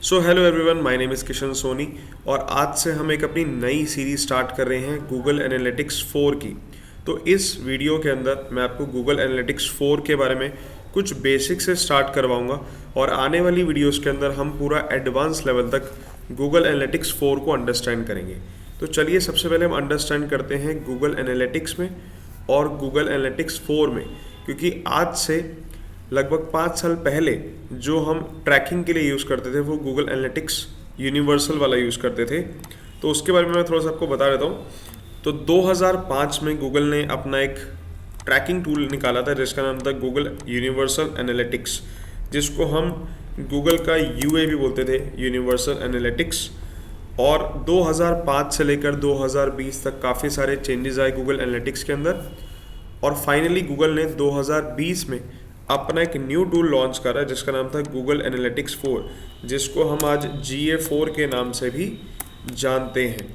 So hello everyone, my name is Kishan Soni और आज से हम एक अपनी नई सीरीज स्टार्ट कर रहे हैं गूगल एनालिटिक्स 4 की। तो इस वीडियो के अंदर मैं आपको गूगल एनालिटिक्स 4 के बारे में कुछ बेसिक से स्टार्ट करवाऊंगा और आने वाली वीडियोस के अंदर हम पूरा एडवांस लेवल तक गूगल एनालिटिक्स 4 को अंडरस्टैंड करेंगे। तो चलिए सबसे पहले हम अंडरस्टैंड करते हैं गूगल एनालिटिक्स में और गूगल एनालिटिक्स 4 में, क्योंकि आज से लगभग 5 साल पहले जो हम ट्रैकिंग के लिए यूज़ करते थे वो गूगल एनालिटिक्स यूनिवर्सल वाला यूज़ करते थे। तो उसके बारे में मैं थोड़ा सा आपको बता देता हूँ। तो 2005 में गूगल ने अपना एक ट्रैकिंग टूल निकाला था जिसका नाम था गूगल यूनिवर्सल एनालिटिक्स, जिसको हम गूगल का यूए भी बोलते थे, यूनिवर्सल एनालिटिक्स। और 2005 से लेकर 2020 तक काफ़ी सारे चेंजेस आए गूगल एनालिटिक्स के अंदर और फाइनली गूगल ने 2020 में अपना एक न्यू टूल लॉन्च करा जिसका नाम था गूगल एनालिटिक्स 4, जिसको हम आज GA4 के नाम से भी जानते हैं।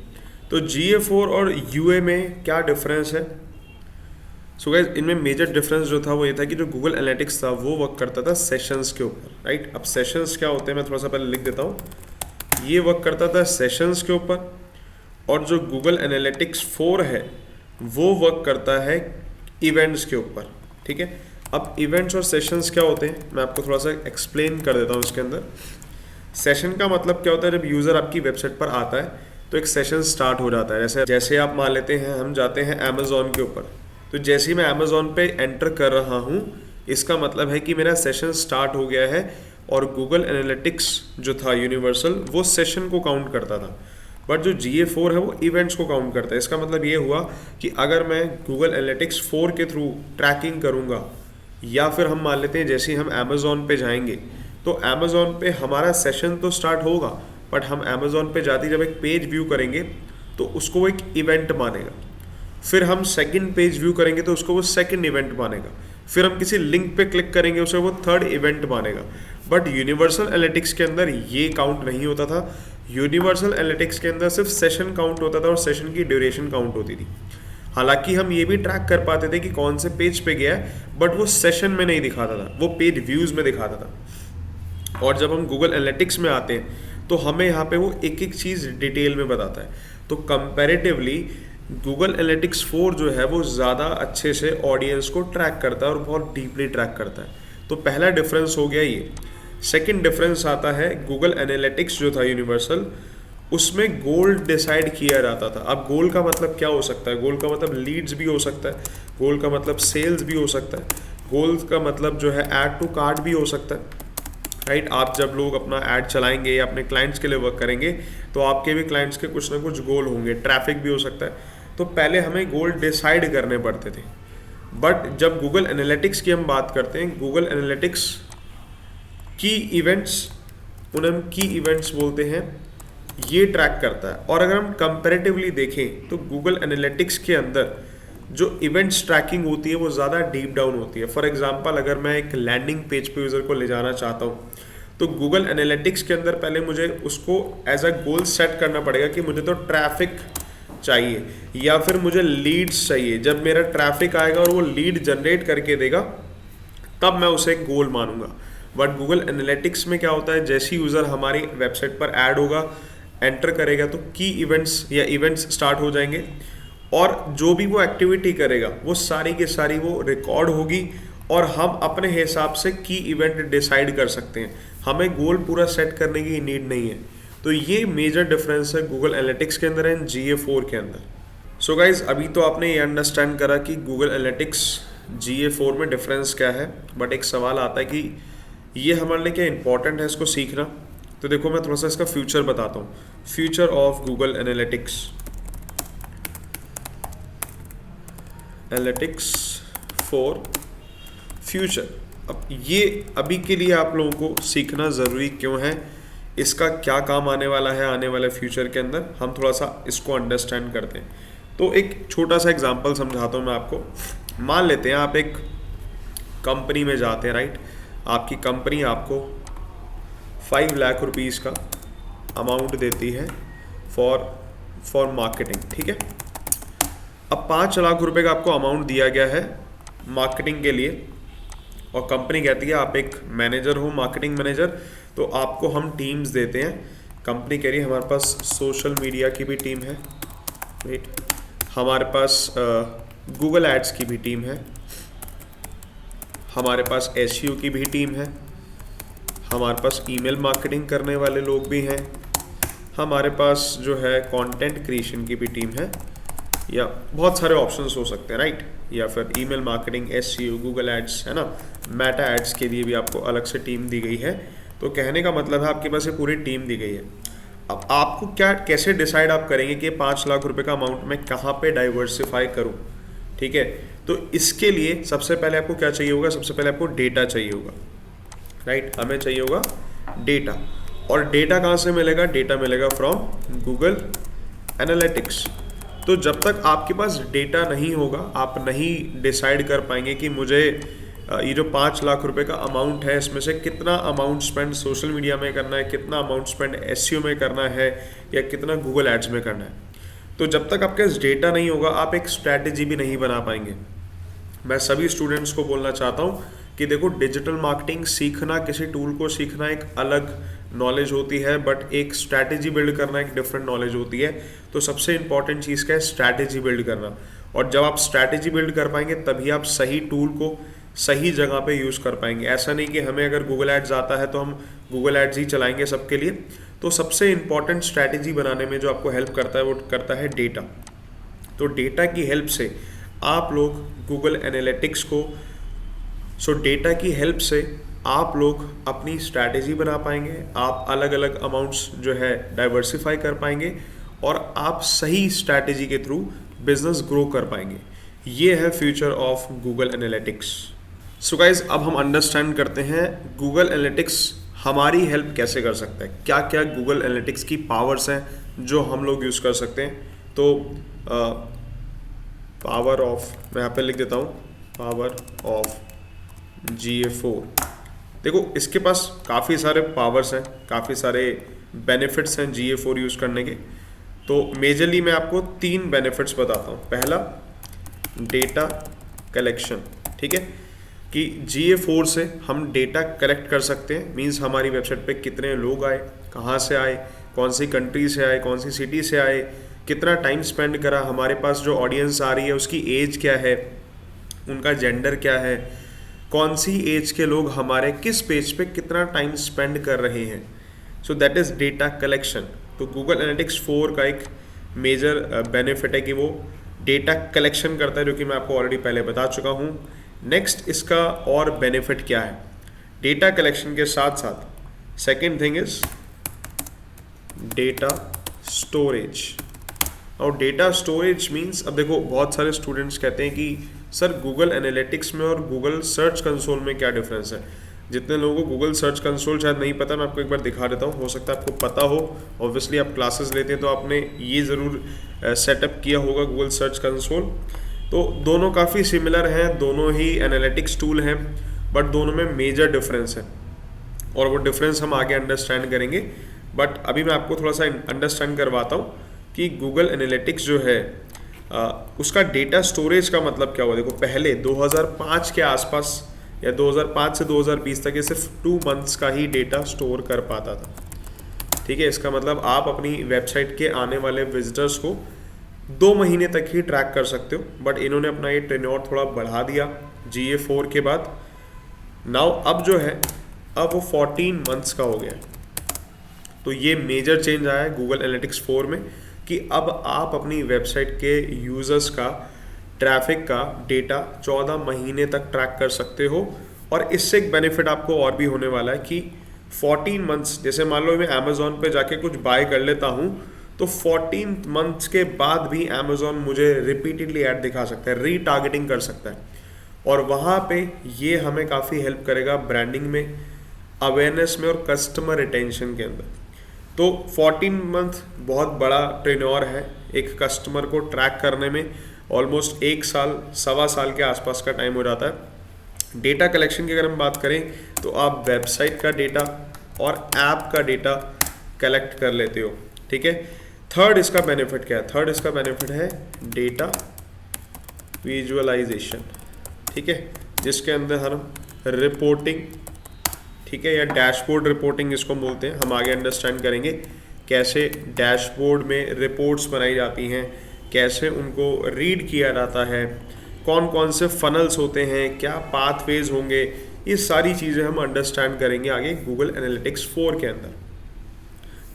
तो GA4 और UA में क्या डिफरेंस है? सो गाइस, इनमें मेजर डिफरेंस जो था वो ये था कि जो गूगल एनालिटिक्स था वो वर्क करता था सेशंस के ऊपर, राइट। अब सेशंस क्या होते हैं मैं थोड़ा सा पहले लिख देता हूँ। ये वर्क करता था सेशंस के ऊपर और जो गूगल एनालिटिक्स 4 है वो वर्क करता है इवेंट्स के ऊपर, ठीक है। अब इवेंट्स और सेशंस क्या होते हैं मैं आपको थोड़ा सा एक्सप्लेन कर देता हूँ इसके अंदर। सेशन का मतलब क्या होता है, जब यूज़र आपकी वेबसाइट पर आता है तो एक सेशन स्टार्ट हो जाता है। जैसे आप मान लेते हैं हम जाते हैं अमेज़ॉन के ऊपर, तो जैसे ही मैं अमेज़ॉन पे एंटर कर रहा हूँ इसका मतलब है कि मेरा सेशन स्टार्ट हो गया है। और गूगल एनालिटिक्स जो था यूनिवर्सल वो सेशन को काउंट करता था, बट जो GA4 है वो इवेंट्स को काउंट करता है। इसका मतलब ये हुआ कि अगर मैं गूगल एनालिटिक्स 4 के थ्रू ट्रैकिंग करूँगा या फिर हम मान लेते हैं जैसे ही हम अमेज़ॉन पे जाएंगे तो अमेज़ॉन पे हमारा सेशन तो स्टार्ट होगा, बट हम अमेज़ॉन पे जाते जब एक पेज व्यू करेंगे तो उसको वो एक इवेंट मानेगा। फिर हम सेकंड पेज व्यू करेंगे तो उसको वो सेकंड इवेंट मानेगा। फिर हम किसी लिंक पे क्लिक करेंगे उसे वो थर्ड इवेंट मानेगा। बट यूनिवर्सल एनालिटिक्स के अंदर ये काउंट नहीं होता था। यूनिवर्सल एनालिटिक्स के अंदर सिर्फ सेशन काउंट होता था और सेशन की ड्यूरेशन काउंट होती थी। हालांकि हम ये भी ट्रैक कर पाते थे कि कौन से पेज पे गया है, बट वो सेशन में नहीं दिखाता था, वो पेज व्यूज़ में दिखाता था। और जब हम गूगल एनालिटिक्स में आते हैं तो हमें यहाँ पे वो एक एक चीज़ डिटेल में बताता है। तो कंपैरेटिवली गूगल एनालिटिक्स 4 जो है वो ज़्यादा अच्छे से ऑडियंस को ट्रैक करता है और बहुत डीपली ट्रैक करता है। तो पहला डिफरेंस हो गया ये। सेकेंड डिफरेंस आता है गूगल एनालिटिक्स जो था यूनिवर्सल, उसमें गोल डिसाइड किया जाता था। अब गोल का मतलब क्या हो सकता है? गोल का मतलब लीड्स भी हो सकता है, गोल का मतलब सेल्स भी हो सकता है, गोल का मतलब जो है ऐड टू कार्ट भी हो सकता है, राइट। आप जब लोग अपना ऐड चलाएंगे या अपने क्लाइंट्स के लिए वर्क करेंगे तो आपके भी क्लाइंट्स के कुछ ना कुछ गोल होंगे, ट्रैफिक भी हो सकता है। तो पहले हमें गोल डिसाइड करने पड़ते थे। बट जब गूगल एनालिटिक्स की हम बात करते हैं, गूगल एनालिटिक्स की इवेंट्स, उन्हें हम की इवेंट्स बोलते हैं, ये ट्रैक करता है। और अगर हम कंपैरेटिवली देखें तो गूगल एनालिटिक्स के अंदर जो इवेंट्स ट्रैकिंग होती है वो ज़्यादा डीप डाउन होती है। फॉर एग्जांपल, अगर मैं एक लैंडिंग पेज पे यूज़र को ले जाना चाहता हूँ तो गूगल एनालिटिक्स के अंदर पहले मुझे उसको एज अ गोल सेट करना पड़ेगा कि मुझे तो ट्रैफिक चाहिए या फिर मुझे लीड्स चाहिए। जब मेरा ट्रैफिक आएगा और वो लीड जनरेट करके देगा तब मैं उसे एक गोल मानूंगा। बट गूगल एनालिटिक्स में क्या होता है, जैसे ही यूज़र हमारी वेबसाइट पर ऐड होगा, एंटर करेगा तो की इवेंट्स या इवेंट्स स्टार्ट हो जाएंगे और जो भी वो एक्टिविटी करेगा वो सारी की सारी वो रिकॉर्ड होगी और हम अपने हिसाब से की इवेंट डिसाइड कर सकते हैं। हमें गोल पूरा सेट करने की नीड नहीं है। तो ये मेजर डिफरेंस है गूगल एनालिटिक्स के अंदर एंड GA4 के अंदर। सो गाइज, अभी तो आपने ये अंडरस्टैंड करा कि गूगल एनालिटिक्स GA4 में डिफरेंस क्या है, बट एक सवाल आता है कि ये हमारे लिए क्या इंपॉर्टेंट है इसको सीखना। तो देखो मैं थोड़ा सा इसका फ्यूचर बताता हूँ। Future of Google analytics 4 future. अब ये अभी के लिए आप लोगों को सीखना ज़रूरी क्यों है, इसका क्या काम आने वाला है आने वाले फ्यूचर के अंदर, हम थोड़ा सा इसको अंडरस्टैंड करते हैं। तो एक छोटा सा एग्जांपल समझाता हूँ मैं आपको। मान लेते हैं आप एक कंपनी में जाते हैं, राइट। आपकी कंपनी आपको 5 लाख रुपीज़ का अमाउंट देती है फॉर मार्केटिंग, ठीक है। अब 5 लाख रुपए का आपको अमाउंट दिया गया है मार्केटिंग के लिए और कंपनी कहती है आप एक मैनेजर हो, मार्केटिंग मैनेजर, तो आपको हम टीम्स देते हैं। कंपनी कह रही है हमारे पास सोशल मीडिया की भी टीम है, वेट, हमारे पास गूगल एड्स की भी टीम है, हमारे पास एसईओ की भी टीम है, हमारे पास ईमेल मार्केटिंग करने वाले लोग भी हैं, हमारे पास जो है कंटेंट क्रिएशन की भी टीम है, या बहुत सारे ऑप्शंस हो सकते हैं, राइट, या फिर email marketing, SEO, Google ads, है ना, मेटा एड्स के लिए भी आपको अलग से टीम दी गई है। तो कहने का मतलब है आपके पास ये पूरी टीम दी गई है। अब आपको क्या, कैसे डिसाइड आप करेंगे कि 5 लाख रुपए का अमाउंट मैं कहाँ पे डाइवर्सिफाई करूँ, ठीक है। तो इसके लिए सबसे पहले आपको क्या चाहिए होगा, सबसे पहले आपको डेटा चाहिए होगा, राइट, हमें चाहिए होगा डेटा। और डेटा कहाँ से मिलेगा, डेटा मिलेगा फ्रॉम गूगल एनालिटिक्स। तो जब तक आपके पास डेटा नहीं होगा आप नहीं डिसाइड कर पाएंगे कि मुझे ये जो 5 लाख रुपए का अमाउंट है इसमें से कितना अमाउंट स्पेंड सोशल मीडिया में करना है, कितना अमाउंट स्पेंड एसईओ में करना है, या कितना गूगल एड्स में करना है। तो जब तक आपके पास डेटा नहीं होगा आप एक स्ट्रैटेजी भी नहीं बना पाएंगे। मैं सभी स्टूडेंट्स को बोलना चाहता हूँ कि देखो, डिजिटल मार्केटिंग सीखना, किसी टूल को सीखना एक अलग नॉलेज होती है, बट एक स्ट्रैटेजी बिल्ड करना एक डिफरेंट नॉलेज होती है। तो सबसे इंपॉर्टेंट चीज़ क्या है, स्ट्रैटेजी बिल्ड करना। और जब आप स्ट्रैटेजी बिल्ड कर पाएंगे तभी आप सही टूल को सही जगह पे यूज़ कर पाएंगे। ऐसा नहीं कि हमें अगर गूगल एड्स आता है तो हम गूगल एड्स ही चलाएंगे सबके लिए। तो सबसे इंपॉर्टेंट स्ट्रैटेजी बनाने में जो आपको हेल्प करता है वो करता है डेटा। तो डेटा की हेल्प से आप लोग गूगल एनालिटिक्स को, डेटा की हेल्प से आप लोग अपनी स्ट्रैटेजी बना पाएंगे, आप अलग अलग अमाउंट्स जो है डाइवर्सिफाई कर पाएंगे, और आप सही स्ट्रैटेजी के थ्रू बिजनेस ग्रो कर पाएंगे। ये है future of Google analytics. So guys, अब हम अंडरस्टैंड करते हैं गूगल एनालिटिक्स हमारी हेल्प कैसे कर सकता है, क्या क्या गूगल एनालिटिक्स की पावर्स हैं जो हम लोग यूज़ कर सकते हैं। तो पावर ऑफ, मैं यहाँ पे लिख देता हूँ, पावर ऑफ GA4। देखो, इसके पास काफ़ी सारे पावर्स हैं, काफ़ी सारे बेनिफिट्स हैं GA4 यूज़ करने के। तो मेजरली मैं आपको 3 बेनिफिट्स बताता हूँ। पहला, डेटा कलेक्शन, ठीक है, कि GA4 से हम डेटा कलेक्ट कर सकते हैं। मींस हमारी वेबसाइट पे कितने लोग आए, कहाँ से आए, कौन सी कंट्री से आए, कौन सी सिटी से आए, कितना टाइम स्पेंड करा, हमारे पास जो ऑडियंस आ रही है उसकी एज क्या है, उनका जेंडर क्या है, कौन सी एज के लोग हमारे किस पेज पे कितना टाइम स्पेंड कर रहे हैं। So that is data collection. तो गूगल एनालिटिक्स 4 का एक मेजर बेनिफिट है कि वो डेटा कलेक्शन करता है, जो कि मैं आपको ऑलरेडी पहले बता चुका हूँ। नेक्स्ट, इसका और बेनिफिट क्या है, डेटा कलेक्शन के साथ साथ second thing is data storage. और डेटा स्टोरेज मीन्स, अब देखो, बहुत सारे स्टूडेंट्स कहते हैं कि सर गूगल एनालिटिक्स में और गूगल सर्च कंसोल में क्या डिफरेंस है। जितने लोगों को गूगल सर्च कंसोल शायद नहीं पता, मैं आपको एक बार दिखा देता हूँ, हो सकता है आपको पता हो। ऑब्वियसली आप क्लासेस लेते हैं तो आपने ये ज़रूर सेटअप किया होगा गूगल सर्च कंसोल। तो दोनों काफ़ी सिमिलर हैं, दोनों ही एनालिटिक्स टूल हैं, बट दोनों में मेजर डिफरेंस है, और वो डिफरेंस हम आगे अंडरस्टैंड करेंगे। बट अभी मैं आपको थोड़ा सा अंडरस्टैंड करवाता हूँ कि गूगल एनालिटिक्स जो है उसका डेटा स्टोरेज का मतलब क्या हुआ। देखो, पहले 2005 के आसपास या 2005 से 2020 तक ये सिर्फ 2 मंथ्स का ही डेटा स्टोर कर पाता था, ठीक है। इसका मतलब आप अपनी वेबसाइट के आने वाले विजिटर्स को 2 महीने तक ही ट्रैक कर सकते हो, बट इन्होंने अपना ये टेन्योर थोड़ा बढ़ा दिया GA4 के बाद। नाउ अब जो है, अब वो 14 मंथ्स का हो गया। तो ये मेजर चेंज आया है गूगल एनालिटिक्स 4 में कि अब आप अपनी वेबसाइट के यूज़र्स का, ट्रैफिक का डेटा 14 महीने तक ट्रैक कर सकते हो। और इससे एक बेनिफिट आपको और भी होने वाला है कि 14 मंथ्स, जैसे मान लो मैं अमेज़ॉन पे जाके कुछ बाय कर लेता हूँ, तो 14 मंथ्स के बाद भी अमेज़ॉन मुझे रिपीटेडली ऐड दिखा सकता है, रीटारगेटिंग कर सकता है। और वहाँ पे ये हमें काफ़ी हेल्प करेगा ब्रांडिंग में, अवेयरनेस में और कस्टमर रिटेंशन के अंदर। तो 14 मंथ बहुत बड़ा टेन्योर है एक कस्टमर को ट्रैक करने में। ऑलमोस्ट 1 साल, सवा साल के आसपास का टाइम हो जाता है। डेटा कलेक्शन की अगर हम बात करें तो आप वेबसाइट का डेटा और ऐप का डेटा कलेक्ट कर लेते हो, ठीक है। थर्ड इसका बेनिफिट क्या है, थर्ड इसका बेनिफिट है डेटा विजुअलाइजेशन, ठीक है, जिसके अंदर हम रिपोर्टिंग, ठीक है, या डैशबोर्ड रिपोर्टिंग इसको बोलते हैं। हम आगे अंडरस्टैंड करेंगे कैसे डैशबोर्ड में रिपोर्ट्स बनाई जाती हैं, कैसे उनको रीड किया जाता है, कौन कौन से फनल्स होते हैं, क्या पाथवेज होंगे, ये सारी चीज़ें हम अंडरस्टैंड करेंगे आगे गूगल एनालिटिक्स 4 के अंदर।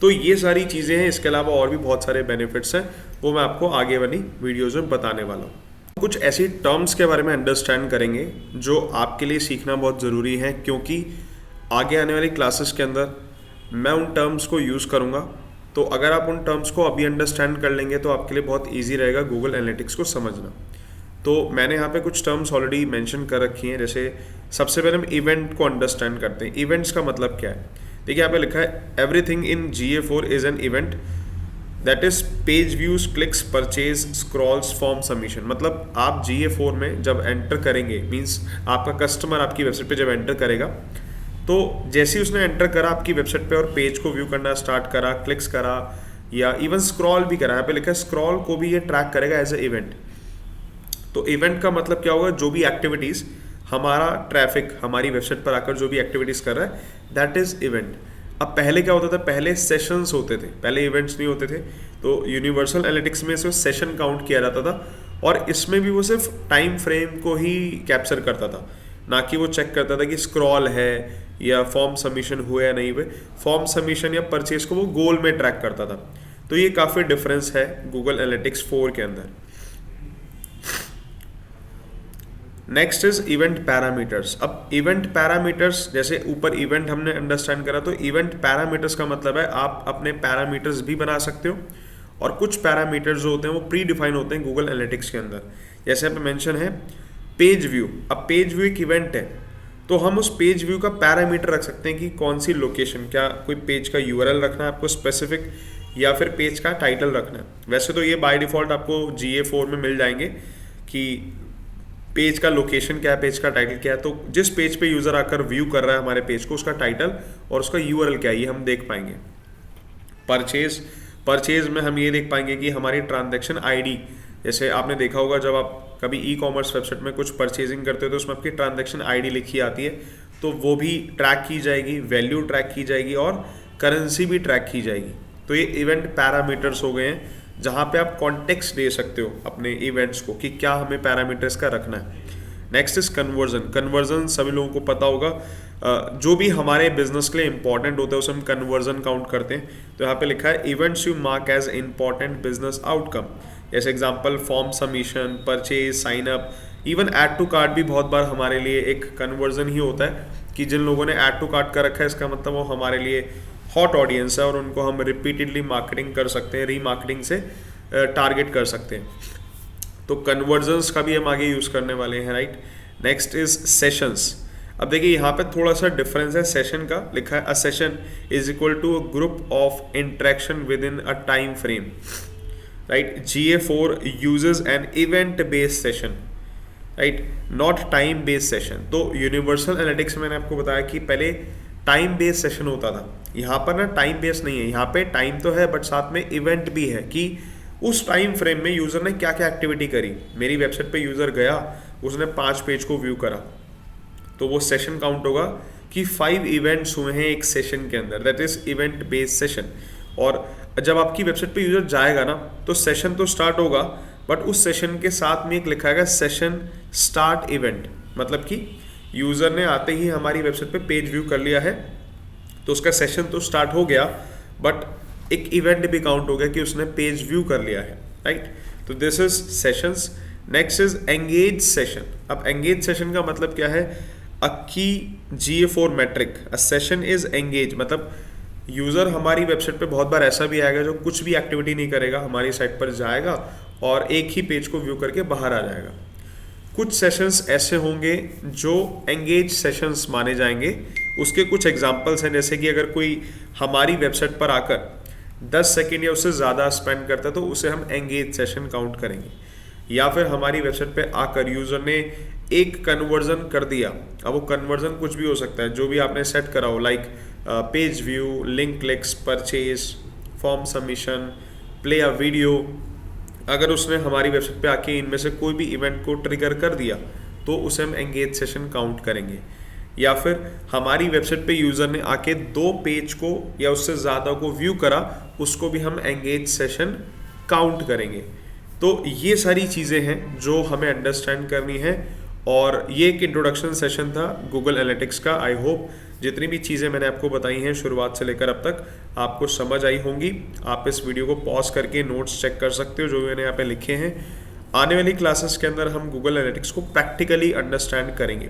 तो ये सारी चीज़ें हैं, इसके अलावा और भी बहुत सारे बेनिफिट्स हैं, वो मैं आपको आगे वाली वीडियोज़ में बताने वाला हूँ। कुछ ऐसी टर्म्स के बारे में अंडरस्टैंड करेंगे जो आपके लिए सीखना बहुत ज़रूरी है, क्योंकि आगे आने वाली क्लासेस के अंदर मैं उन टर्म्स को यूज़ करूँगा। तो अगर आप उन टर्म्स को अभी अंडरस्टैंड कर लेंगे तो आपके लिए बहुत ईजी रहेगा गूगल एनालिटिक्स को समझना। तो मैंने यहाँ पे कुछ टर्म्स ऑलरेडी मेंशन कर रखी हैं। जैसे सबसे पहले हम इवेंट को अंडरस्टैंड करते हैं। इवेंट्स का मतलब क्या है? देखिए यहाँ पे लिखा है everything in GA4 is an event, that is page views, clicks, purchase, Scrolls, form submission. मतलब आप GA4 में जब एंटर करेंगे, मीन्स आपका कस्टमर आपकी वेबसाइट पे जब एंटर करेगा, तो जैसे ही उसने एंटर करा आपकी वेबसाइट पे और पेज को व्यू करना स्टार्ट करा, क्लिक्स करा या इवन स्क्रॉल भी करा, यहाँ पे लिखा है स्क्रॉल को भी ये ट्रैक करेगा एज ए इवेंट। तो इवेंट का मतलब क्या होगा? जो भी एक्टिविटीज़ हमारा ट्रैफिक हमारी वेबसाइट पर आकर जो भी एक्टिविटीज़ कर रहा है, दैट इज़ इवेंट। अब पहले क्या होता था? पहले सेशंस होते थे, पहले इवेंट्स नहीं होते थे। तो यूनिवर्सल एनालिटिक्स में सिर्फ सेशन काउंट किया जाता था और इसमें भी वो सिर्फ टाइम फ्रेम को ही कैप्चर करता था, ना कि वो चेक करता था कि स्क्रॉल है या फॉर्म सबमिशन हुए या नहीं हुए। फॉर्म सबमिशन या परचेज को वो गोल में ट्रैक करता था। तो ये काफ़ी डिफरेंस है गूगल एनालिटिक्स 4 के अंदर। Next is event parameters. अब इवेंट पैरामीटर्स, जैसे ऊपर इवेंट हमने अंडरस्टैंड करा, तो इवेंट पैरामीटर्स का मतलब है आप अपने पैरामीटर्स भी बना सकते हो और कुछ पैरामीटर्स जो होते हैं वो प्री डिफाइन होते हैं गूगल एनालिटिक्स के अंदर। जैसे यहाँ पे मेंशन है पेज व्यू। अब पेज व्यू एक इवेंट है, तो हम उस पेज व्यू का पैरामीटर रख सकते हैं कि कौन सी लोकेशन, क्या कोई पेज का URL रखना है आपको स्पेसिफिक या फिर पेज का टाइटल रखना है। वैसे तो ये बाय डिफ़ॉल्ट आपको GA4 में मिल जाएंगे कि पेज का लोकेशन क्या है, पेज का टाइटल क्या है। तो जिस पेज पे यूज़र आकर व्यू कर रहा है हमारे पेज को, उसका टाइटल और उसका URL क्या है, ये हम देख पाएंगे। परचेज में हम ये देख पाएंगे कि हमारी ट्रांजैक्शन ID, जैसे आपने देखा होगा जब आप कभी ई-कॉमर्स वेबसाइट में कुछ परचेजिंग करते हो तो उसमें आपकी ट्रांजैक्शन ID लिखी आती है, तो वो भी ट्रैक की जाएगी, वैल्यू ट्रैक की जाएगी और करेंसी भी ट्रैक की जाएगी। तो ये इवेंट पैरामीटर्स हो गए हैं, जहाँ पे आप कॉन्टेक्स्ट दे सकते हो अपने इवेंट्स को कि क्या हमें पैरामीटर्स का रखना है। Next is conversion. कन्वर्जन सभी लोगों को पता होगा, जो भी हमारे बिजनेस के लिए इंपॉर्टेंट होता है उसे हम कन्वर्जन काउंट करते हैं। तो यहाँ पे लिखा है events you mark as important business outcome. जैसे example form submission, purchase, sign up, even add to cart भी बहुत बार हमारे लिए एक कन्वर्जन ही होता है कि जिन लोगों ने ऐड टू कार्ट कर रखा है, इसका मतलब वो हमारे लिए हॉट ऑडियंस है और उनको हम रिपीटेडली मार्केटिंग कर सकते हैं, रीमार्केटिंग से टारगेट कर सकते हैं। तो कन्वर्जन्स का भी हम आगे यूज़ करने वाले हैं, राइट। Next is sessions. अब देखिए यहाँ पे थोड़ा सा डिफरेंस है सेशन का। लिखा है a session is equal to a group of interaction within a time frame, right. GA4 uses an event based session, right, not time based session. तो यूनिवर्सल एनालिटिक्स में मैंने आपको बताया कि पहले टाइम बेस्ड सेशन होता था, यहाँ पर ना टाइम बेस्ड नहीं है। यहाँ पे टाइम तो है बट साथ में इवेंट भी है कि उस टाइम फ्रेम में यूज़र ने क्या क्या एक्टिविटी करी। मेरी वेबसाइट पे यूज़र गया, उसने 5 पेज को व्यू करा, तो वो सेशन काउंट होगा कि 5 इवेंट्स हुए हैं एक सेशन के अंदर, that is event based session. और जब आपकी वेबसाइट पे यूज़र जाएगा ना, तो सेशन तो स्टार्ट होगा बट उस सेशन के साथ में एक लिखा है सेशन स्टार्ट इवेंट। मतलब कि यूज़र ने आते ही हमारी वेबसाइट पे पेज व्यू कर लिया है, तो उसका सेशन तो स्टार्ट हो गया बट एक इवेंट भी काउंट हो गया कि उसने पेज व्यू कर लिया है, राइट। तो this is sessions. Next is engage session. अब एंगेज सेशन का मतलब क्या है? A key GA4 metric, a session is engage. मतलब यूज़र हमारी वेबसाइट पे बहुत बार ऐसा भी आएगा जो कुछ भी एक्टिविटी नहीं करेगा, हमारी साइट पर जाएगा और एक ही पेज को व्यू करके बाहर आ जाएगा। कुछ सेशंस ऐसे होंगे जो एंगेज सेशंस माने जाएंगे। उसके कुछ एग्जांपल्स हैं, जैसे कि अगर कोई हमारी वेबसाइट पर आकर 10 सेकेंड या उससे ज़्यादा स्पेंड करता है तो उसे हम एंगेज सेशन काउंट करेंगे। या फिर हमारी वेबसाइट पे आकर यूज़र ने एक कन्वर्जन कर दिया। अब वो कन्वर्जन कुछ भी हो सकता है, जो भी आपने सेट करा हो, like page view, link clicks, purchase, form submission, play a video. अगर उसने हमारी वेबसाइट पे आके इनमें से कोई भी इवेंट को ट्रिगर कर दिया तो उसे हम एंगेज सेशन काउंट करेंगे। या फिर हमारी वेबसाइट पे यूज़र ने आके 2 पेज को या उससे ज़्यादा को व्यू करा, उसको भी हम एंगेज सेशन काउंट करेंगे। तो ये सारी चीज़ें हैं जो हमें अंडरस्टैंड करनी है, और ये एक इंट्रोडक्शन सेशन था गूगल एनालिटिक्स का। आई होप जितनी भी चीज़ें मैंने आपको बताई हैं शुरुआत से लेकर अब तक आपको समझ आई होंगी। आप इस वीडियो को पॉज करके नोट्स चेक कर सकते हो जो मैंने यहाँ पे लिखे हैं। आने वाली क्लासेस के अंदर हम गूगल एनालिटिक्स को प्रैक्टिकली अंडरस्टैंड करेंगे।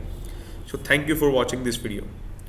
So thank you for watching this video.